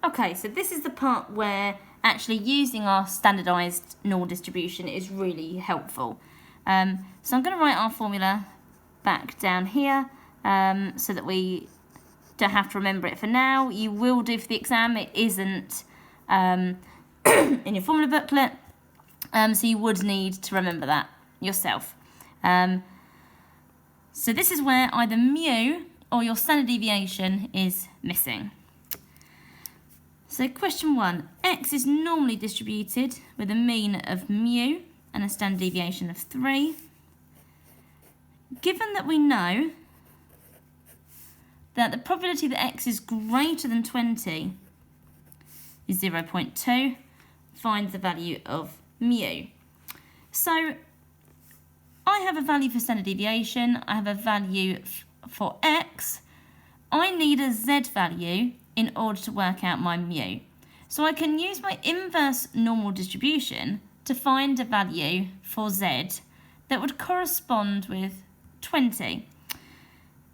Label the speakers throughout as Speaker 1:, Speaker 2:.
Speaker 1: Okay, so this is the part where actually using our standardised normal distribution is really helpful. So I'm going to write our formula back down here so that we don't have to remember it for now. You will do for the exam. It isn't in your formula booklet, so you would need to remember that yourself. So this is where either mu or your standard deviation is missing. So question 1, x is normally distributed with a mean of mu and a standard deviation of 3. Given that we know that the probability that x is greater than 20 is 0.2, find the value of mu. So I have a value for standard deviation, I have a value for x. I need a z value in order to work out my mu. So I can use my inverse normal distribution to find a value for z that would correspond with 20.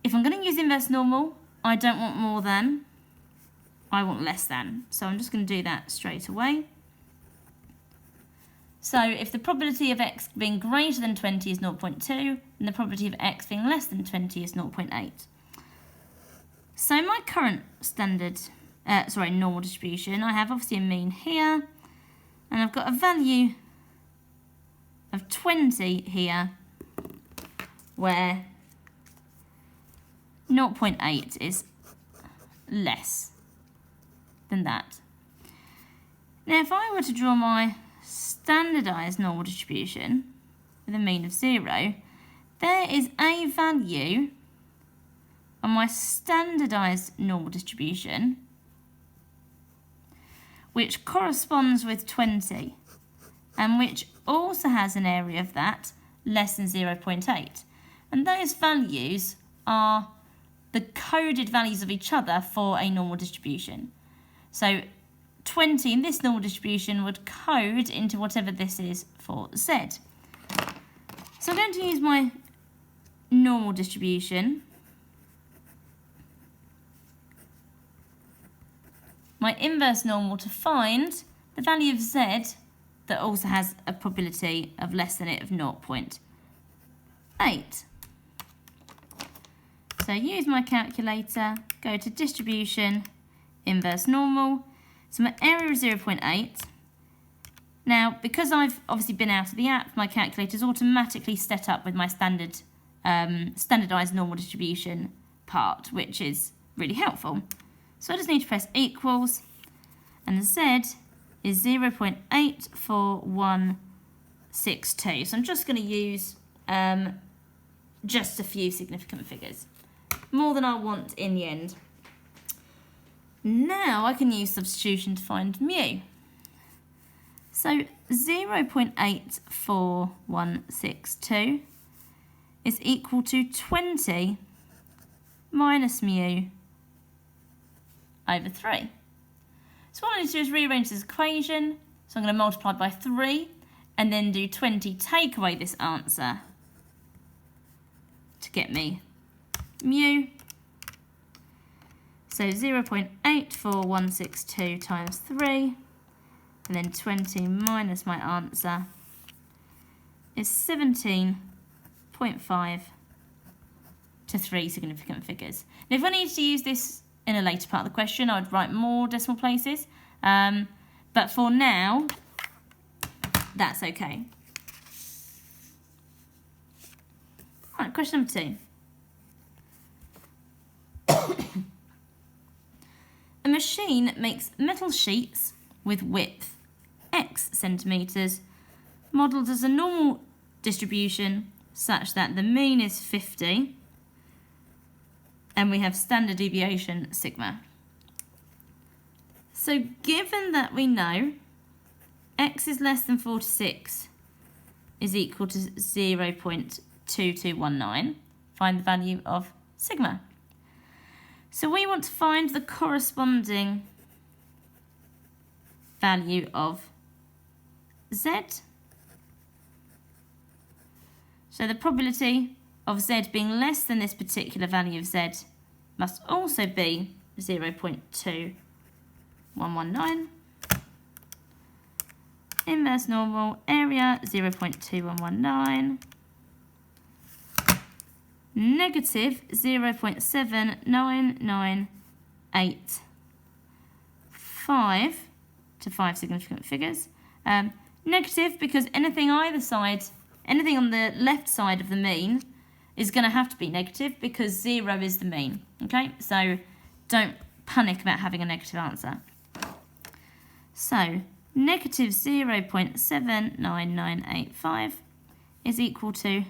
Speaker 1: If I'm going to use inverse normal, I don't want more than, I want less than. So I'm just going to do that straight away. So if the probability of x being greater than 20 is 0.2, and the probability of x being less than 20 is 0.8. So my current normal distribution, I have obviously a mean here, and I've got a value of 20 here, where 0.8 is less than that. Now if I were to draw my standardised normal distribution with a mean of 0, there is a value on my standardised normal distribution which corresponds with 20 and which also has an area of that less than 0.8. And those values are the coded values of each other for a normal distribution. So 20 in this normal distribution would code into whatever this is for z. So I'm going to use my normal distribution, my inverse normal, to find the value of z that also has a probability of less than it of 0.8. So use my calculator, go to distribution, inverse normal. So my area is 0.8. Now, because I've obviously been out of the app, my calculator is automatically set up with my standardised normal distribution part, which is really helpful. So I just need to press equals, and the z is 0.84162. So I'm just going to use just a few significant figures, more than I want in the end. Now I can use substitution to find mu. So 0.84162 is equal to 20 minus mu over 3. So what I need to do is rearrange this equation. So I'm going to multiply by 3 and then do 20 take away this answer to get me mu. So 0.84162 times 3, and then 20 minus my answer is 17.5 to 3 significant figures. Now if I needed to use this in a later part of the question, I would write more decimal places, but for now, that's okay. All right, question number 2. A machine makes metal sheets with width x centimetres, modelled as a normal distribution such that the mean is 50 and we have standard deviation sigma. So given that we know x is less than 46 is equal to 0.2219, find the value of sigma. So we want to find the corresponding value of z. So the probability of z being less than this particular value of z must also be 0.219. 0.119. Inverse normal, area 0.2119. Negative 0.79985 to 5 significant figures. Negative because anything either side, anything on the left side of the mean is going to have to be negative because 0 is the mean. Okay, so don't panic about having a negative answer. So negative 0.79985 is equal to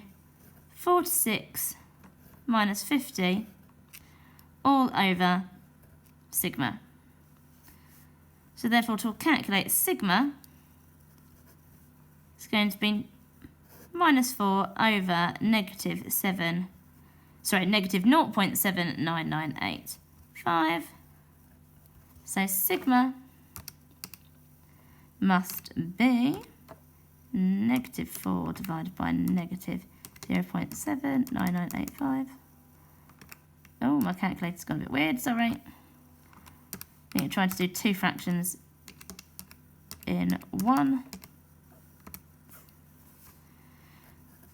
Speaker 1: 46 minus 50 all over sigma. So therefore to calculate sigma, it's going to be minus 4 over negative 0.79985. So sigma must be negative 4 divided by negative 0.79985. Oh, my calculator's gone a bit weird, sorry. I think I tried to do 2 fractions in 1.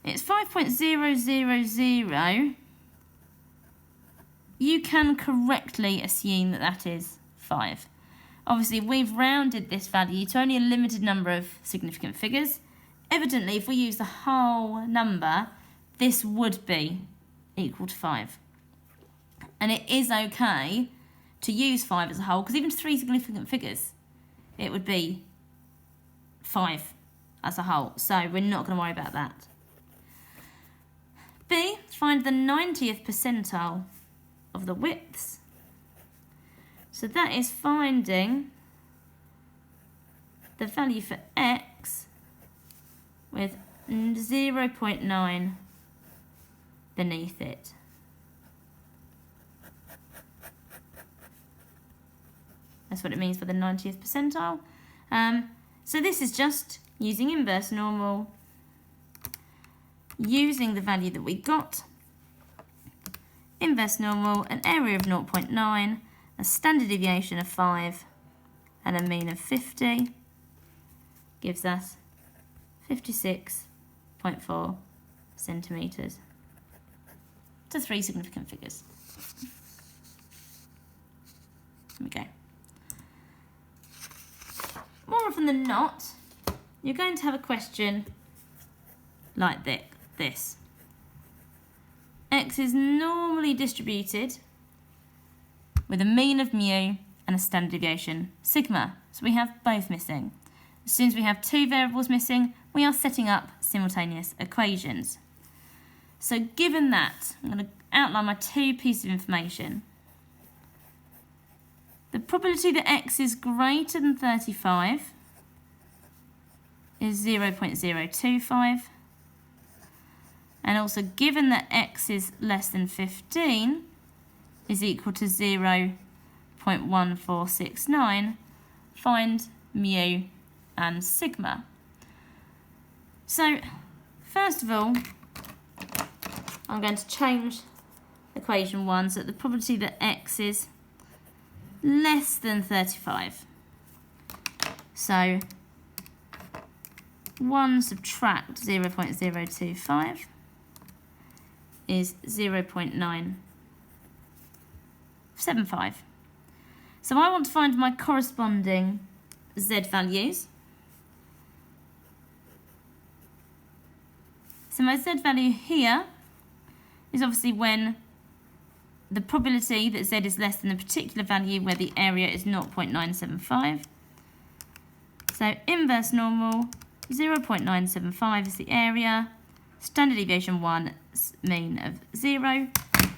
Speaker 1: It's 5.000. You can correctly assume that that is 5. Obviously, we've rounded this value to only a limited number of significant figures. Evidently, if we use the whole number, this would be equal to 5. And it is okay to use 5 as a whole, because even 3 significant figures, it would be 5 as a whole. So we're not going to worry about that. B, find the 90th percentile of the widths. So that is finding the value for x with 0.9 beneath it. That's what it means for the 90th percentile. So this is just using inverse normal, using the value that we got, inverse normal, an area of 0.9, a standard deviation of 5, and a mean of 50, gives us 56.4 centimetres to 3 significant figures. There we go. More often than not, you're going to have a question like this. X is normally distributed with a mean of mu and a standard deviation sigma. So we have both missing. As soon as we have 2 variables missing, we are setting up simultaneous equations. So given that, I'm going to outline my 2 pieces of information. The probability that x is greater than 35 is 0.025. And also given that x is less than 15 is equal to 0.1469, find mu and sigma. So first of all, I'm going to change equation 1 so that the probability that x is less than 35. So 1 subtract 0.025 is 0.975. So I want to find my corresponding z values. So my z value here is obviously when the probability that z is less than a particular value where the area is 0.975. So inverse normal, 0.975 is the area, standard deviation 1, mean of 0.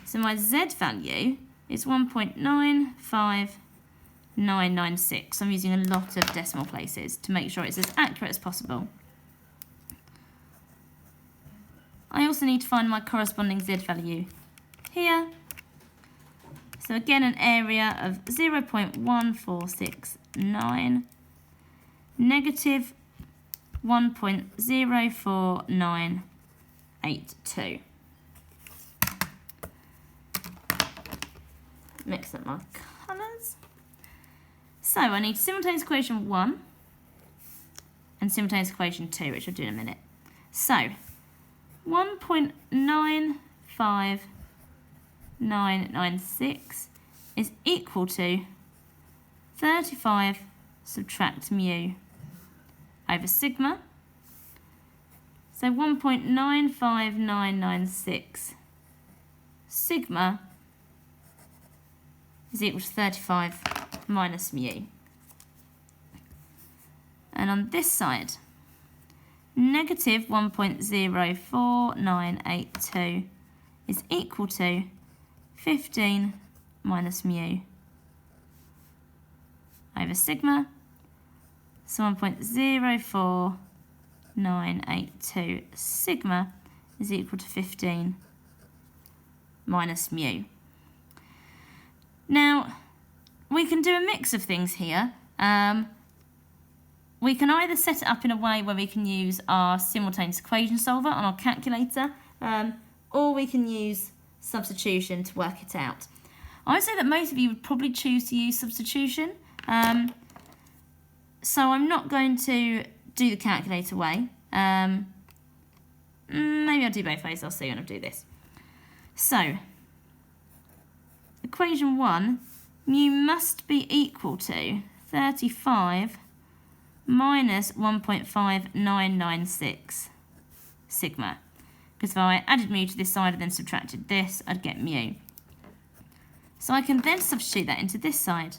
Speaker 1: So my z value is 1.95996. I'm using a lot of decimal places to make sure it's as accurate as possible. I also need to find my corresponding z value here. So again, an area of 0.1469, negative 1.04982. Mix up my colours. So I need simultaneous equation 1 and simultaneous equation 2, which I'll do in a minute. So 1.95996 is equal to 35 subtract mu over sigma. So 1.95996 sigma is equal to 35 minus mu. And on this side, negative 1.04982 is equal to 15 minus mu over sigma. So 1.04982 sigma is equal to 15 minus mu. Now, we can do a mix of things here. We can either set it up in a way where we can use our simultaneous equation solver on our calculator, or we can use substitution to work it out. I would say that most of you would probably choose to use substitution. So I'm not going to do the calculator way. Maybe I'll do both ways. I'll see when I do this. So, equation 1, mu must be equal to 35 minus 1.5996 sigma. Because if I added mu to this side and then subtracted this, I'd get mu. So I can then substitute that into this side.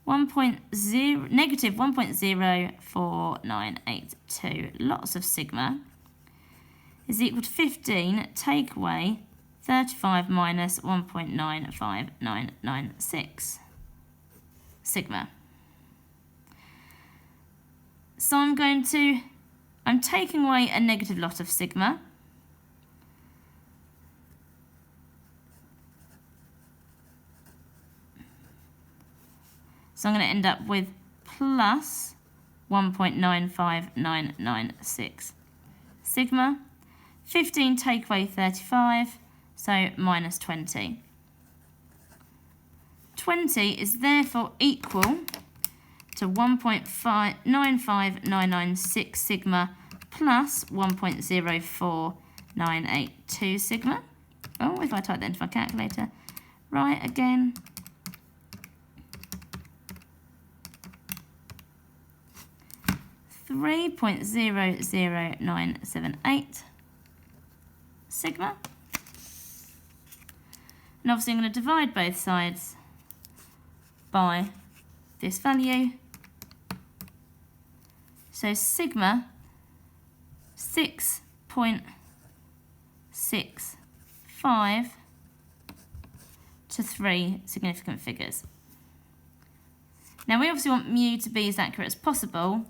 Speaker 1: Negative 1.04982 lots of sigma is equal to 15 take away 35 minus 1.95996 sigma. So I'm taking away a negative lot of sigma. So I'm going to end up with plus 1.95996 sigma. 15 take away 35, so minus 20. 20 is therefore equal to 1.95996 sigma plus 1.04982 sigma. Oh, if I type that into my calculator. Right, again. 3.00978 sigma. And obviously I'm going to divide both sides by this value. So sigma 6.65 to 3 significant figures. Now we obviously want mu to be as accurate as possible,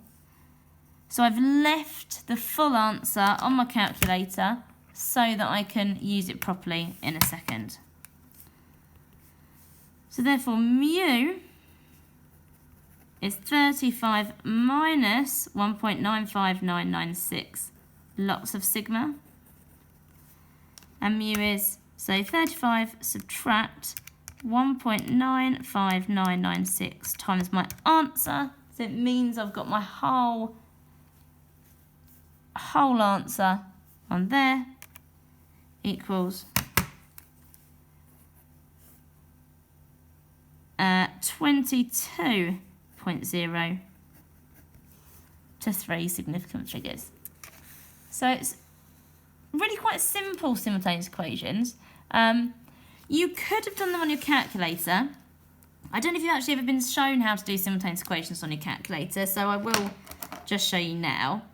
Speaker 1: so I've left the full answer on my calculator so that I can use it properly in a second. So therefore mu is 35 minus 1.95996 lots of sigma. And mu is, so 35 subtract 1.95996 times my answer. So it means I've got my whole answer on there equals 22.0 to 3 significant figures. So it's really quite simple simultaneous equations. You could have done them on your calculator. I don't know if you've actually ever been shown how to do simultaneous equations on your calculator, so I will just show you now.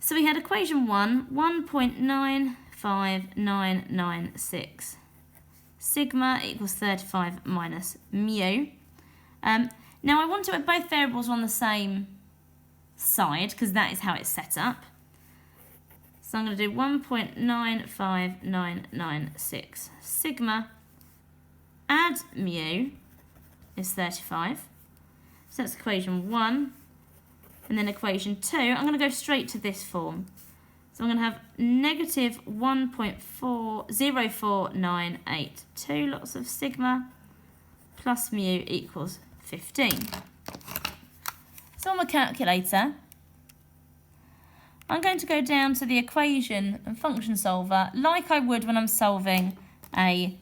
Speaker 1: So we had equation 1, 1.95996 sigma equals 35 minus mu. Now I want to put both variables on the same side because that is how it's set up. So I'm going to do 1.95996 sigma, add mu is 35. So that's equation 1. And then equation 2, I'm going to go straight to this form. So I'm going to have negative 1.40498 lots of sigma plus mu equals 15. So on my calculator, I'm going to go down to the equation and function solver like I would when I'm solving a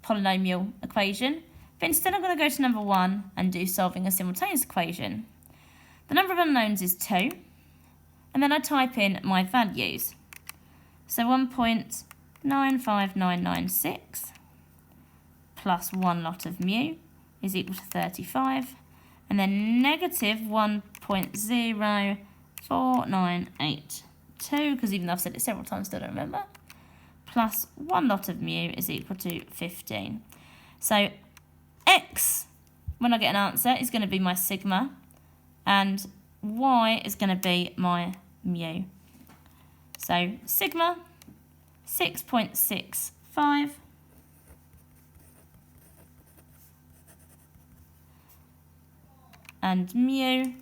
Speaker 1: polynomial equation, but instead I'm going to go to number 1 and do solving a simultaneous equation. The number of unknowns is 2, and then I type in my values. So 1.95996 plus 1 lot of mu is equal to 35, and then negative 1.0498, because even though I've said it several times, still don't remember, plus 1 lot of mu is equal to 15. So x, when I get an answer, is going to be my sigma, and y is going to be my mu. So sigma, 6.65, and mu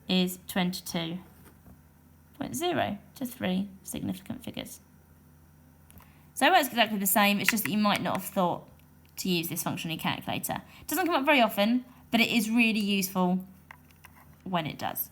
Speaker 1: is 22.0, to 3 significant figures. So it works exactly the same, it's just that you might not have thought to use this function in your calculator. It doesn't come up very often, but it is really useful when it does.